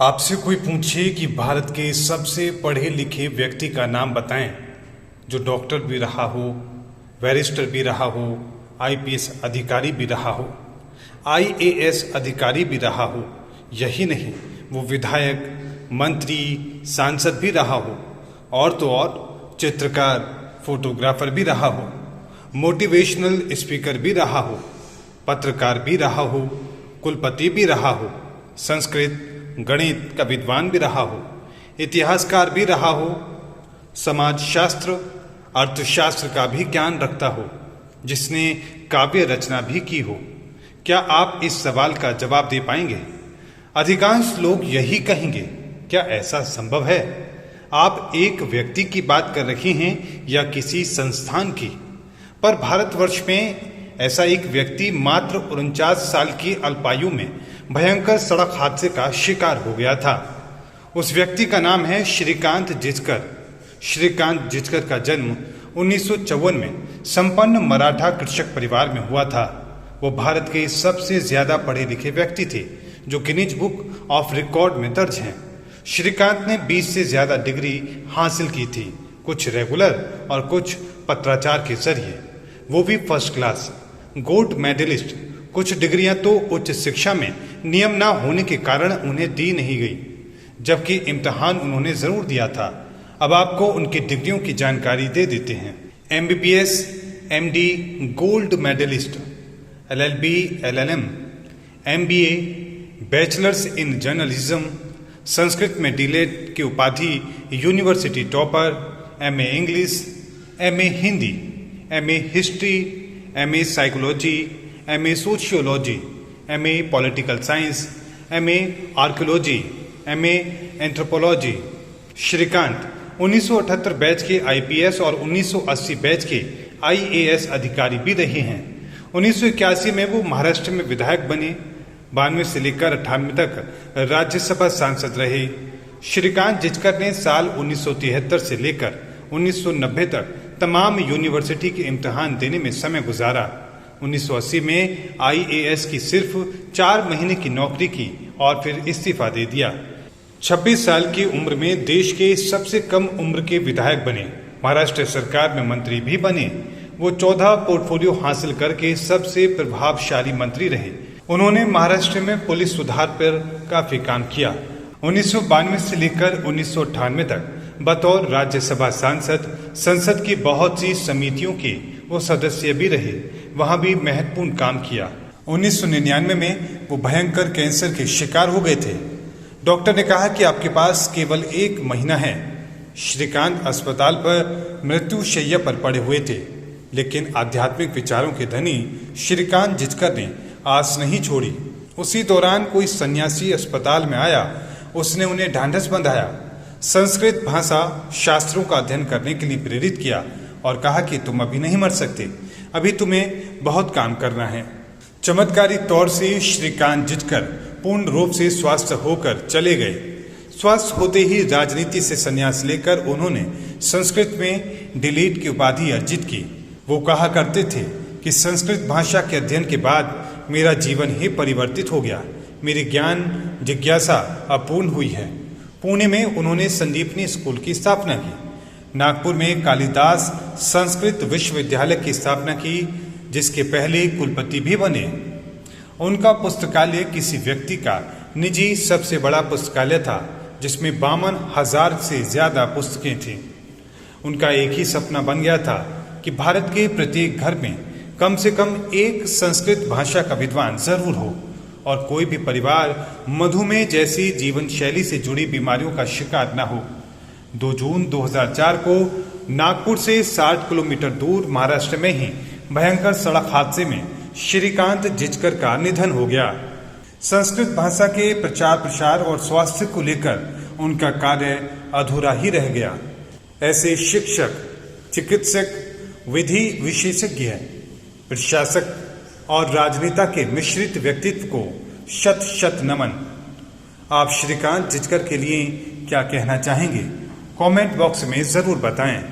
आपसे कोई पूछे कि भारत के सबसे पढ़े लिखे व्यक्ति का नाम बताएं जो डॉक्टर भी रहा हो, बैरिस्टर भी रहा हो, आईपीएस अधिकारी भी रहा हो, आईएएस अधिकारी भी रहा हो, यही नहीं वो विधायक, मंत्री, सांसद भी रहा हो, और तो और चित्रकार, फोटोग्राफर भी रहा हो, मोटिवेशनल स्पीकर भी रहा हो, पत्रकार भी रहा हो, कुलपति भी रहा हो, संस्कृत गणित का विद्वान भी रहा हो, इतिहासकार भी रहा हो, समाजशास्त्र अर्थशास्त्र का भी ज्ञान रखता हो, जिसने काव्य रचना भी की हो। क्या आप इस सवाल का जवाब दे पाएंगे? अधिकांश लोग यही कहेंगे। क्या ऐसा संभव है? आप एक व्यक्ति की बात कर रहे हैं या किसी संस्थान की? पर भारतवर्ष में ऐसा एक व्यक्ति मात्र 49 साल की अल्पायु में भयंकर सड़क हादसे का शिकार हो गया था। उस व्यक्ति का नाम है श्रीकांत जिचकर। श्रीकांत जिचकर का जन्म 1954 में संपन्न मराठा कृषक परिवार में हुआ था। वो भारत के सबसे ज्यादा पढ़े लिखे व्यक्ति थे जो गिनीज बुक ऑफ रिकॉर्ड में दर्ज हैं। श्रीकांत ने 20 से ज्यादा डिग्री हासिल की थी, कुछ रेगुलर और कुछ पत्राचार के जरिए, वो भी फर्स्ट क्लास, गोल्ड मेडलिस्ट। कुछ डिग्रियां तो उच्च शिक्षा में नियम ना होने के कारण उन्हें दी नहीं गई, जबकि इम्तिहान उन्होंने जरूर दिया था। अब आपको उनकी डिग्रियों की जानकारी दे देते हैं। MBBS, MD gold medallist, LLB, LLM, MBA, bachelors in journalism, Sanskrit में डीलेट की उपाधि, university topper, MA English, MA Hindi, MA history, MA psychology, MA sociology, MA political science, MA archaeology, MA anthropology. Shrikant 1978 batch के आईपीएस और 1980 batch के IAS अधिकारी भी रहे हैं। 1981 में वो महाराष्ट्र में विधायक बने। 92 से लेकर 98 तक राज्यसभा सांसद रहे। श्रीकांत जिचकर ने साल 1973 से लेकर 1990 तक तमाम यूनिवर्सिटी के इम्तिहान देने में समय गुजारा। 1980 में आईएएस की सिर्फ 4 महीने की नौकरी की और फिर इस्तीफा दे दिया। 26 साल की उम्र में देश के सबसे कम उम्र के विधायक बने। महाराष्ट्र सरकार में मंत्री भी बने। वो 14 पोर्टफोलियो हासिल करके सबसे प्रभावशाली मंत्री रहे। उन्होंने महाराष्ट्र में पुलिस सुधार पर काफी काम किया। 1992 से लेकर 1998 तक बतौर राज्यसभा सांसद संसद की बहुत सी समितियों के वो सदस्य भी रहे, वहां भी महत्वपूर्ण काम किया। 1999 में वो भयंकर कैंसर के शिकार हो गए थे। डॉक्टर ने कहा कि आपके पास केवल 1 महीना है। श्रीकांत अस्पताल पर मृत्युशैया पर पड़े हुए थे, लेकिन आध्यात्मिक विचारों के धनी श्रीकांत जिचकर ने आस नहीं छोड़ी। उसी दौरान कोई सन्यासी अस्पताल में आया। उसने उन्हें ढांढस बंधाया, संस्कृत भाषा शास्त्रों का अध्ययन करने के लिए प्रेरित किया और कहा कि तुम अभी नहीं मर सकते, अभी तुम्हें बहुत काम करना है। चमत्कारी तौर से श्रीकांत जिचकर पूर्ण रूप से स्वस्थ होकर चले गए। स्वस्थ होते ही राजनीति से संन्यास लेकर उन्होंने संस्कृत में डीलिट की उपाधि अर्जित की। वो कहा करते थे कि संस्कृत भाषा के अध्ययन के बाद मेरा जीवन ही परिवर्तित हो गया, मेरी ज्ञान जिज्ञासा अपूर्ण हुई है। पुणे में उन्होंने संदीपनी स्कूल की स्थापना की। नागपुर में कालिदास संस्कृत विश्वविद्यालय की स्थापना की, जिसके पहले कुलपति भी बने। उनका पुस्तकालय किसी व्यक्ति का निजी सबसे बड़ा पुस्तकालय था, जिसमें 52,000 से ज्यादा पुस्तकें थीं। उनका एक ही सपना बन गया था कि भारत के प्रत्येक घर में कम से कम एक संस्कृत भाषा का विद्वान जरूर हो और कोई भी परिवार मधुमेह जैसी जीवन शैली से जुड़ी बीमारियों का शिकार न हो। 2 जून 2004 को नागपुर से 60 किलोमीटर दूर महाराष्ट्र में ही भयंकर सड़क हादसे में श्रीकांत जिचकर का निधन हो गया। संस्कृत भाषा के प्रचार प्रसार और स्वास्थ्य को लेकर उनका कार्य अधूरा ही रह गया। ऐसे शिक्षक, चिकित्सक, विधि विशेषज्ञ, प्रशासक और राजनेता के मिश्रित व्यक्तित्व को शत शत नमन। आप श्रीकांत जिचकर के लिए क्या कहना चाहेंगे? कमेंट बॉक्स में जरूर बताएं।